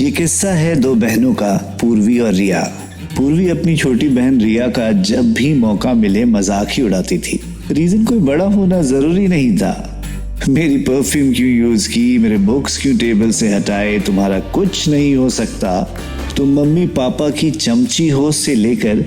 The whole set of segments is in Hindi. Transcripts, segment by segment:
ये किस्सा है दो बहनों का, पूर्वी और रिया। पूर्वी अपनी छोटी बहन रिया का जब भी मौका मिले मजाक ही उड़ाती थी। रीजन कोई बड़ा होना जरूरी नहीं था। मेरी परफ्यूम क्यों यूज की, मेरे बुक्स क्यों टेबल से हटाए, तुम्हारा कुछ नहीं हो सकता, तुम मम्मी पापा की चमची हो से लेकर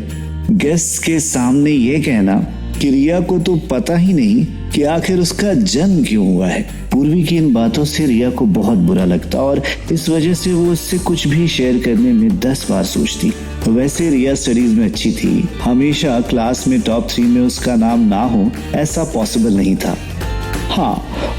गेस्ट के सामने ये कहना कि रिया को तो पता ही नहीं कि आखिर उसका जन्म क्यों हुआ है। पूर्वी की इन बातों से रिया को बहुत बुरा लगता और इस वजह से वो उससे कुछ भी शेयर करने में 10 बार सोचती। वैसे रिया स्टडीज में अच्छी थी, हमेशा क्लास में टॉप 3 में उसका नाम ना हो ऐसा पॉसिबल नहीं था। हाँ,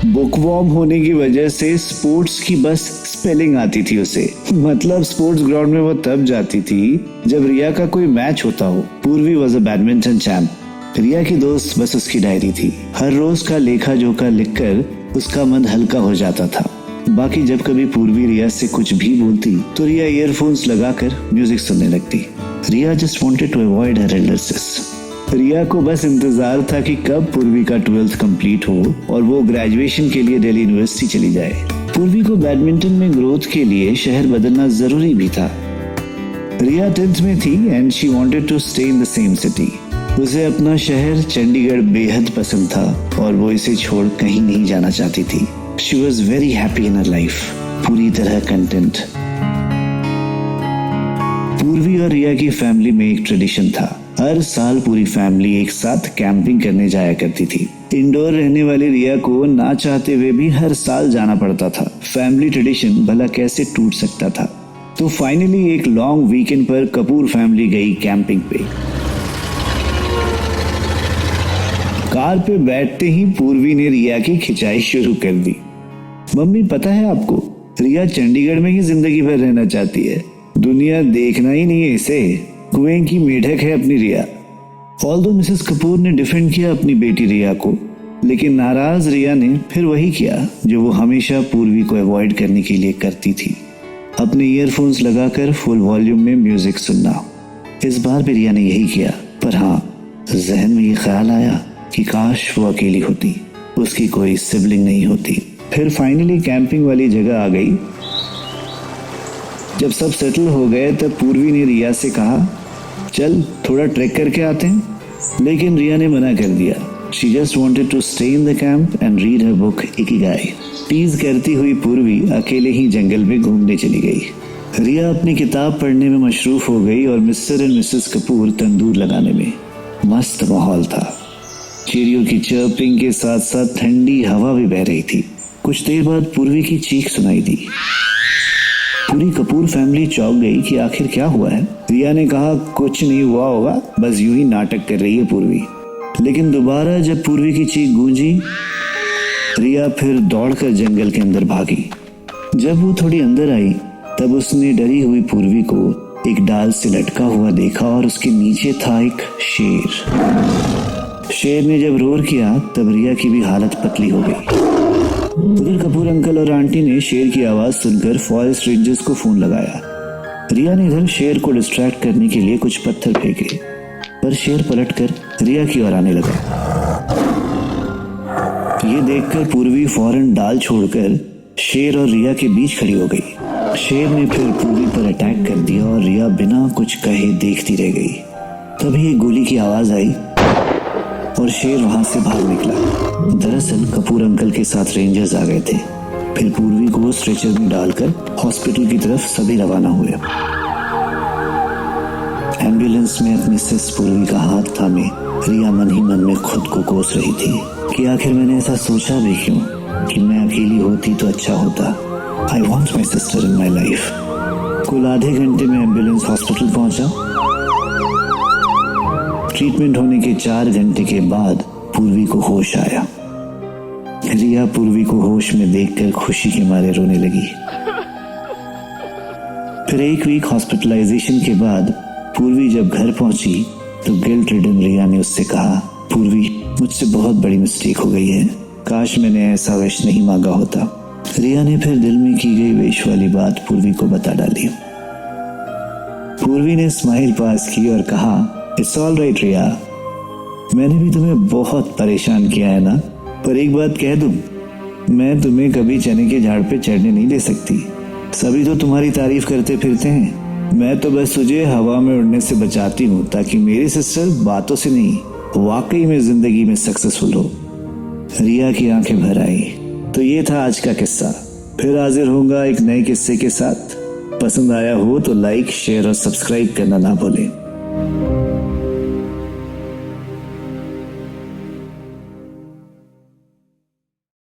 बुकवॉर्म होने की वजह से स्पोर्ट्स की बस स्पेलिंग आती थी उसे। मतलब स्पोर्ट्स ग्राउंड में वो तब जाती थी जब रिया का कोई मैच होता हो। पूर्वी वॉज अ बैडमिंटन चैंप। रिया की दोस्त बस उसकी डायरी थी। हर रोज का लेखा जोखा लिखकर उसका मन हल्का हो जाता था। बाकी जब कभी पूर्वी रिया से कुछ भी बोलती तो रिया ईयरफोन्स लगाकर म्यूजिक सुनने लगती। रिया जस्ट वांटेड टू अवॉइड हर एल्डरसिस। रिया को बस इंतजार था कि कब पूर्वी का 12th कंप्लीट हो और वो ग्रेजुएशन के लिए दिल्ली यूनिवर्सिटी चली जाए। पूर्वी को बैडमिंटन में ग्रोथ के लिए शहर बदलना जरूरी भी था। रिया 10th में थी and she wanted to stay in the same city. उसे अपना शहर चंडीगढ़ बेहद पसंद था और वो इसे छोड़ कहीं नहीं जाना चाहती थी। She was very happy in her life, पूरी तरह कंटेंट। पूर्वी और रिया की फैमिली में एक ट्रेडिशन था। हर साल पूरी फैमिली एक साथ कैंपिंग करने जाया करती थी। इंडोर रहने वाली रिया को ना चाहते हुए भी हर साल जाना पड़ता था। फैमिली ट्रेडिशन भला कैसे टूट सकता था। तो फाइनली एक लॉन्ग वीकेंड पर कपूर फैमिली गई कैंपिंग पे। कार पे बैठते ही पूर्वी ने रिया की खिंचाई शुरू कर दी। मम्मी, पता है आपको, रिया चंडीगढ़ में ही जिंदगी भर रहना चाहती है। दुनिया देखना ही नहीं है इसे। कुएं की मेढक है अपनी रिया। ऑल्दो मिसेस कपूर ने डिफेंड किया अपनी बेटी रिया को, लेकिन नाराज रिया ने फिर वही किया जो वो हमेशा पूर्वी को अवॉइड करने के लिए करती थी, अपने ईयरफोन्स लगाकर फुल वॉल्यूम में म्यूजिक सुनना। इस बार भी रिया ने यही किया, पर हाँ, जहन में ये ख्याल आया कि काश वो अकेली होती, उसकी कोई सिबलिंग नहीं होती। फिर फाइनली कैंपिंग वाली जगह आ गई। जब सब सेटल हो गए तब पूर्वी ने रिया से कहा, चल थोड़ा ट्रैक करके आते हैं, लेकिन रिया ने मना कर दिया। She just wanted to stay in the camp and read her book ikigai. Tease करती हुई पूर्वी अकेले ही जंगल में घूमने चली गई। रिया अपनी किताब पढ़ने में मशरूफ हो गई और मिस्टर एंड मिसेस कपूर तंदूर लगाने में। मस्त माहौल था। चिड़ियों की चर्पिंग के साथ साथ ठंडी हवा भी बह रही थी। कुछ देर बाद पूर्वी की चीख सुनाई दी। पूरी कपूर फैमिली चौंक गई कि आखिर क्या हुआ है। रिया ने कहा, कुछ नहीं हुआ होगा, बस यूं ही नाटक कर रही है पूर्वी। लेकिन दोबारा जब पूर्वी की चीख गूंजी, रिया फिर दौड़कर जंगल के अंदर भागी। जब वो थोड़ी अंदर आई तब उसने डरी हुई पूर्वी को एक डाल से लटका हुआ देखा और उसके नीचे था एक शेर। शेर ने जब रोर किया तब रिया की भी हालत पतली हो गई। उधर कपूर अंकल और आंटी ने शेर की आवाज सुनकर फॉरेस्ट रेंजर्स को फोन लगाया। रिया ने इधर शेर को डिस्ट्रैक्ट करने के लिए कुछ पत्थर फेंके, पर शेर पलटकर रिया की ओर आने लगा। ये देखकर पूर्वी फौरन डाल छोड़कर शेर और रिया के बीच खड़ी हो गई। शेर ने फिर पूर्वी पर अटैक कर दिया और रिया बिना कुछ कहे देखती रह गई। तभी एक गोली की आवाज आई और शेर वहां से भाग निकला। दरअसल कपूर अंकल के साथ रेंजर्स आ गए थे। फिर पूर्वी को स्ट्रेचर में डालकर हॉस्पिटल की तरफ सभी रवाना हुए। एम्बुलेंस में अपनी सिस पूर्वी का हाथ थामे रिया मन ही मन में खुद को कोस रही थी कि आखिर मैंने ऐसा सोचा भी क्यों कि मैं अकेली होती तो अच्छा होता। I want my sister in my life. कुल आधे घंटे में एम्बुलेंस हॉस्पिटल पहुंचा। ट्रीटमेंट होने के 4 घंटे के बाद पूर्वी को होश आया। रिया पूर्वी को होश में देखकर खुशी के मारे रोने लगी। फिर 1 वीक हॉस्पिटलाइजेशन के बाद पूर्वी जब घर पहुंची तो गिल्ट रिडन रिया ने उससे कहा, पूर्वी, मुझसे बहुत बड़ी मिस्टेक हो गई है, काश मैंने ऐसा विश नहीं मांगा होता। रिया ने फिर दिल में की गई विश वाली बात पूर्वी को बता डाली। पूर्वी ने स्माइल पास की और कहा, इट्स ऑल राइट रिया, मैंने भी तुम्हें बहुत परेशान किया है ना, पर एक बात कह दूं, मैं तुम्हें कभी चने के झाड़ पे चढ़ने नहीं दे सकती। सभी तो तुम्हारी तारीफ करते फिरते हैं, मैं तो बस तुझे हवा में उड़ने से बचाती हूँ ताकि मेरी सिस्टर बातों से नहीं वाकई में जिंदगी में सक्सेसफुल हो। रिया की आंखें भर आई। तो ये था आज का किस्सा। फिर हाजिर होऊंगा एक नए किस्से के साथ। पसंद आया हो तो लाइक, शेयर और सब्सक्राइब करना ना भूलें।